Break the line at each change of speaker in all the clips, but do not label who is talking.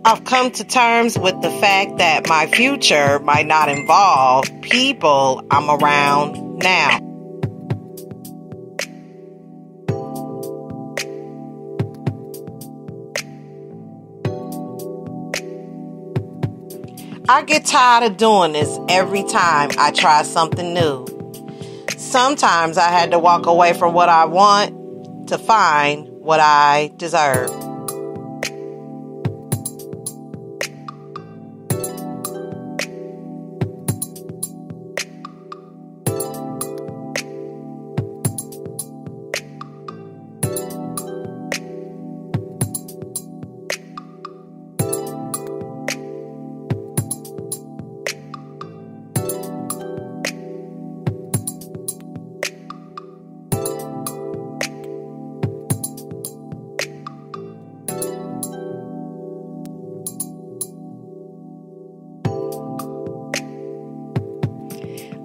I've come to terms with the fact that my future might not involve people I'm around now. I get tired of doing this every time I try something new. Sometimes I had to walk away from what I want to find what I deserve.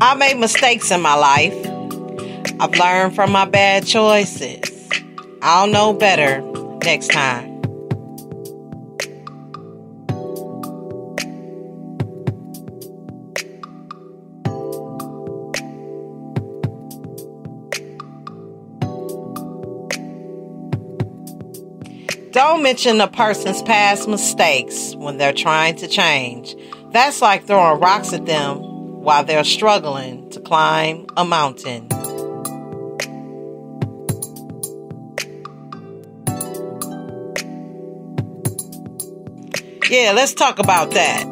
I made mistakes in my life. I've learned from my bad choices. I'll know better next time. Don't mention a person's past mistakes when they're trying to change. That's like throwing rocks at them while they're struggling to climb a mountain. Yeah, let's talk about that.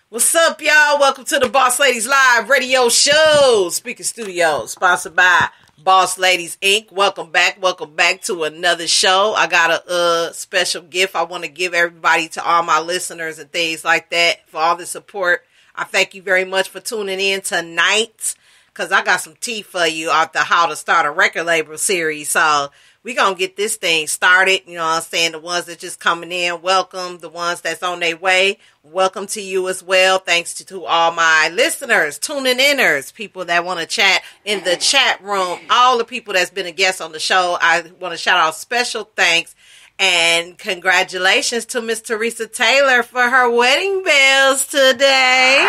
What's up, y'all? Welcome to the Boss Ladies Live Radio Show. Speaker Studio, sponsored by Boss Ladies Inc. Welcome back to another show. I got a special gift I want to give everybody, to all my listeners and things like that, for all the support. I thank you very much for tuning in tonight, because I got some tea for you out the How to Start a Record Label series. So we going to get this thing started. You know what I'm saying? The ones that just coming in, welcome. The ones that's on their way, welcome to you as well. Thanks to all my listeners, tuning inners, people that want to chat in the chat room, all the people that's been a guest on the show. I want to shout out special thanks and congratulations to Miss Teresa Taylor for her wedding bells today. Go,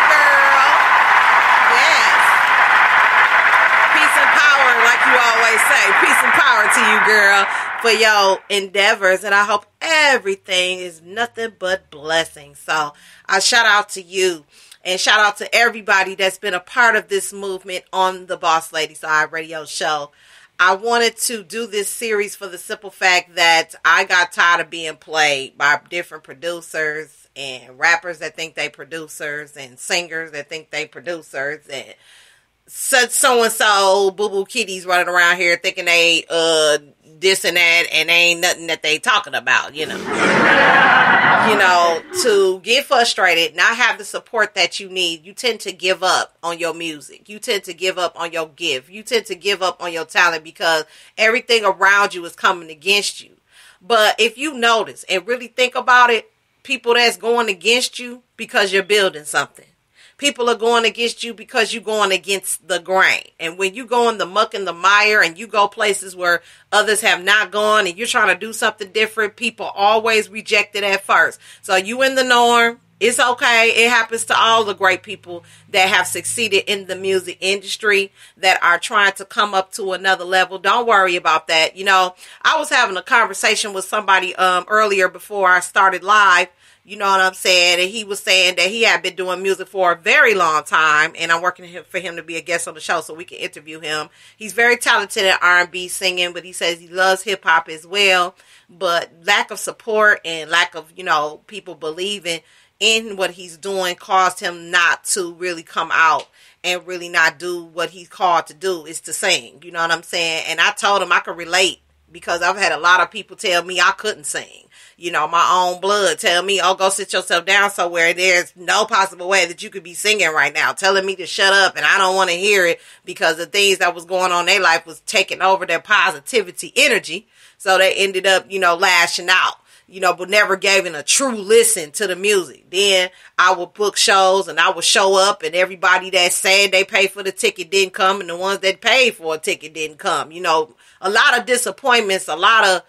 girl. Yes. Peace and power, like you always say. Peace and power to you, girl, for your endeavors. And I hope everything is nothing but blessings. So I shout out to you. And shout out to everybody that's been a part of this movement on the Boss Ladies Live Radio Show. I wanted to do this series for the simple fact that I got tired of being played by different producers and rappers that think they producers and singers that think they producers and such so-and-so boo-boo kitties running around here thinking they this and that and ain't nothing that they talking about, you know. You know, to get frustrated, not have the support that you need, you tend to give up on your music. You tend to give up on your gift. You tend to give up on your talent because everything around you is coming against you. But if you notice and really think about it, people that's going against you because you're building something. People are going against you because you're going against the grain. And when you go in the muck and the mire and you go places where others have not gone and you're trying to do something different, people always reject it at first. So you in the norm. It's okay. It happens to all the great people that have succeeded in the music industry that are trying to come up to another level. Don't worry about that. You know, I was having a conversation with somebody earlier before I started live, You know what I'm saying? And he was saying that he had been doing music for a very long time, and I'm working for him to be a guest on the show so we can interview him. He's very talented in R&B singing, but he says he loves hip-hop as well. But lack of support and lack of, people believing in what he's doing caused him not to really come out and really not do what he's called to do, is to sing. You know what I'm saying? And I told him I could relate, because I've had a lot of people tell me I couldn't sing. My own blood tell me, oh, go sit yourself down somewhere. There's no possible way that you could be singing right now, telling me to shut up, and I don't want to hear it, because the things that was going on in their life was taking over their positivity energy. So they ended up, lashing out, but never gave in a true listen to the music. Then I would book shows and I would show up, and everybody that said they paid for the ticket didn't come, and the ones that paid for a ticket didn't come. A lot of disappointments, a lot of,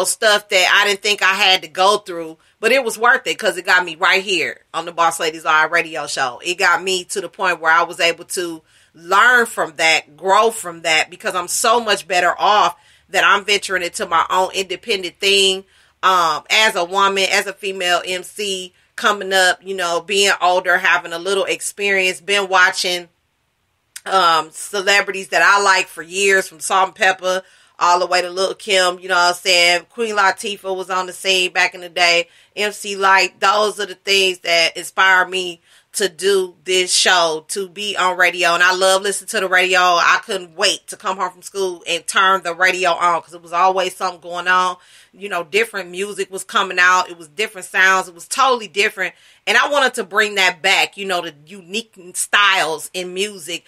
stuff that I didn't think I had to go through, but it was worth it, because it got me right here on the Boss Ladies Live radio show. It got me to the point where I was able to learn from that, grow from that, because I'm so much better off that I'm venturing into my own independent thing. As a woman, as a female MC, coming up, being older, having a little experience, been watching celebrities that I like for years, from Salt-N-Pepa all the way to Lil' Kim, you know what I'm saying? Queen Latifah was on the scene back in the day. MC Lyte, those are the things that inspire me to do this show, to be on radio. And I love listening to the radio. I couldn't wait to come home from school and turn the radio on, because it was always something going on. Different music was coming out. It was different sounds. It was totally different. And I wanted to bring that back, the unique styles in music.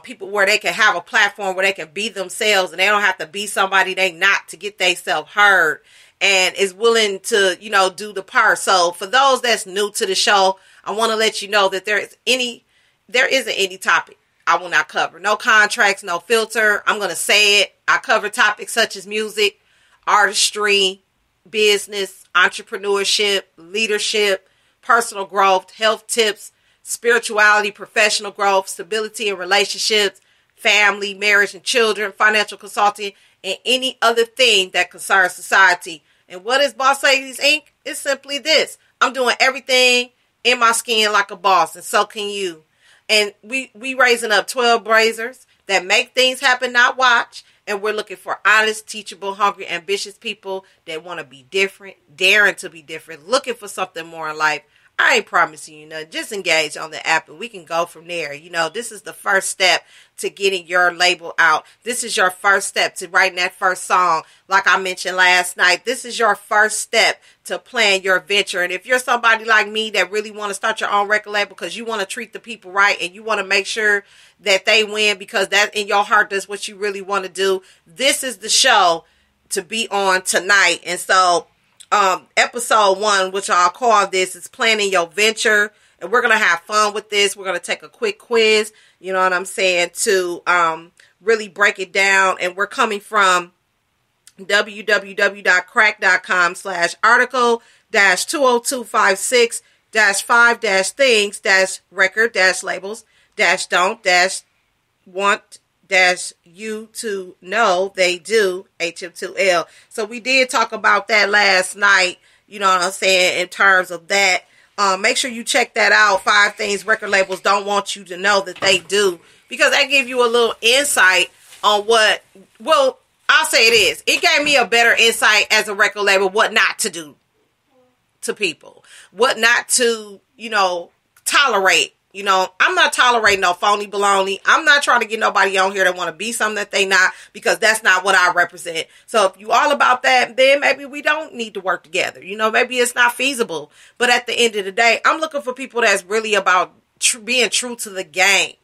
People where they can have a platform where they can be themselves, and they don't have to be somebody they not to get themselves heard, and is willing to, do the part. So for those that's new to the show, I want to let you know that there isn't any topic I will not cover. No contracts, no filter. I'm going to say it. I cover topics such as music, artistry, business, entrepreneurship, leadership, personal growth, health tips, spirituality, professional growth, stability in relationships, family, marriage and children, financial consulting, and any other thing that concerns society. And what is Boss Ladies Inc? It's simply this. I'm doing everything in my skin like a boss, and so can you. And we raising up 12 brazers that make things happen, not watch. And we're looking for honest, teachable, hungry, ambitious people that want to be different, daring to be different, looking for something more in life. I ain't promising you nothing. Just engage on the app and we can go from there. This is the first step to getting your label out. This is your first step to writing that first song. Like I mentioned last night, this is your first step to plan your venture. And if you're somebody like me that really want to start your own record label because you want to treat the people right and you want to make sure that they win because that in your heart, that's what you really want to do, this is the show to be on tonight. And so episode 1, which I'll call this, is planning your venture. And we're going to have fun with this. We're going to take a quick quiz, you know what I'm saying, to really break it down. And we're coming from www.crackdot.com/article-20256-5-things-don't-want you to know they do HM2L. So we did talk about that last night, you know what I'm saying, in terms of that. Make sure you check that out. 5 things record labels don't want you to know that they do, because that give you a little insight on what, well, I'll say it is. It gave me a better insight as a record label what not to do to people, what not to, tolerate. I'm not tolerating no phony baloney. I'm not trying to get nobody on here that want to be something that they not, because that's not what I represent. So if you all about that, then maybe we don't need to work together. Maybe it's not feasible. But at the end of the day, I'm looking for people that's really about being true to the game.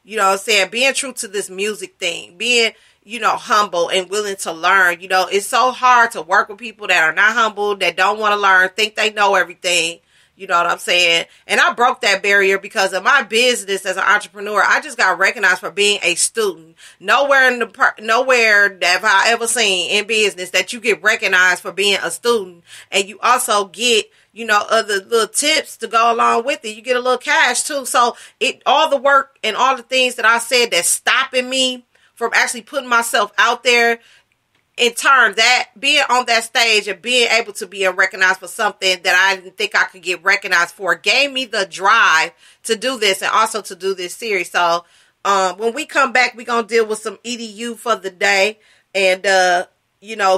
You know what I'm saying? Being true to this music thing. Being, humble and willing to learn. It's so hard to work with people that are not humble, that don't want to learn, think they know everything. You know what I'm saying? And I broke that barrier because of my business as an entrepreneur. I just got recognized for being a student. Nowhere have I ever seen in business that you get recognized for being a student. And you also get, other little tips to go along with it. You get a little cash too. So all the work and all the things that I said that's stopping me from actually putting myself out there in turn, that being on that stage and being able to be recognized for something that I didn't think I could get recognized for gave me the drive to do this and also to do this series. So when we come back, we're going to deal with some EDU for the day and,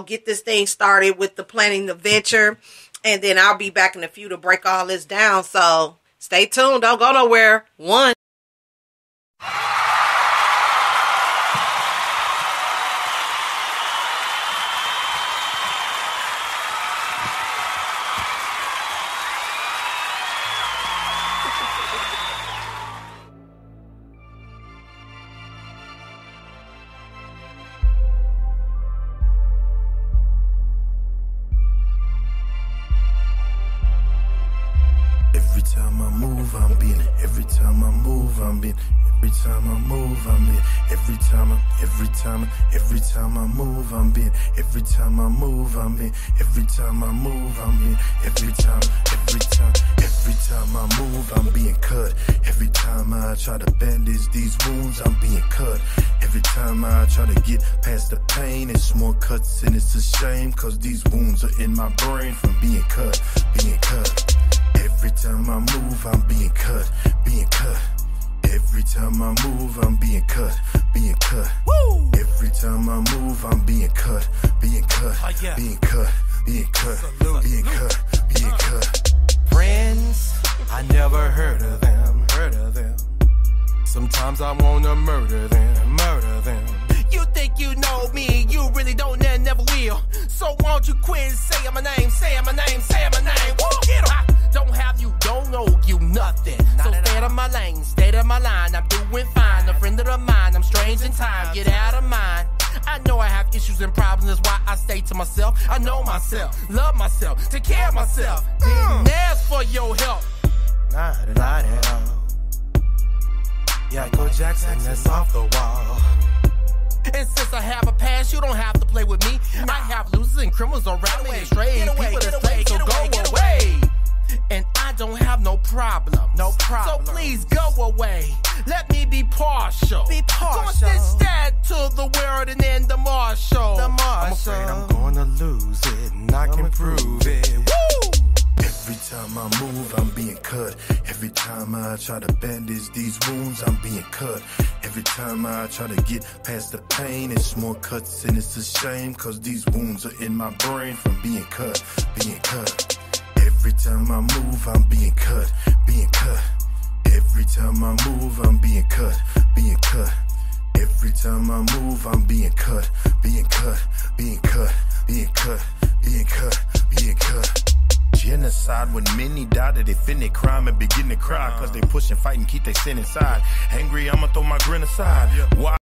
get this thing started with the planning the venture. And then I'll be back in a few to break all this down. So stay tuned. Don't go nowhere. One.
Every time I move, I'm being. Every time I move, I'm being. Every time I move, I'm being. Every time I move, I'm being. Every time I move, I'm being. Every time I move, I'm being. Every time I move, I'm being cut. Every time I try to bandage these wounds, I'm being cut. Every time I try to get past the pain, it's more cuts and it's a shame, cause these wounds are in my brain from being cut. Every time I move, I'm being cut. Every time I move, I'm being cut. Woo! Every time I move, I'm being cut. Being cut.
Friends, I never heard of them. Sometimes I wanna murder them. You think you know me, you really don't and never will. So won't you quit saying my name, Woo! Get 'em. I don't have you, don't know you nothing. So stay out of my lane, stay out of my line. I'm doing fine, a friend of mine. I'm strange in time, get out of mine. I know I have issues and problems, that's why I stay to myself. I know myself, love myself, take care of myself. Didn't ask for your help. Not at all. Yeah, Michael Jackson, that's off the wall. And since I have a past, you don't have to play with me. I have losers and criminals around me, and stray people that's played, so go away. And I don't have no problem. So please go away. Let me be partial. Cause instead to the world and then the marshal. I'm afraid I'm gonna lose it, and I can prove it. Woo!
Every time I move, I'm being cut. Every time I try to bandage these wounds, I'm being cut. Every time I try to get past the pain, it's more cuts and it's a shame, cause these wounds are in my brain from being cut. Every time I move, I'm being cut. Every time I move, I'm being cut. Every time I move, I'm being cut. Genocide when many die that they finna crime and begin to cry, cause they push and fight and keep their sin inside. Angry, I'ma throw my grin aside. Why?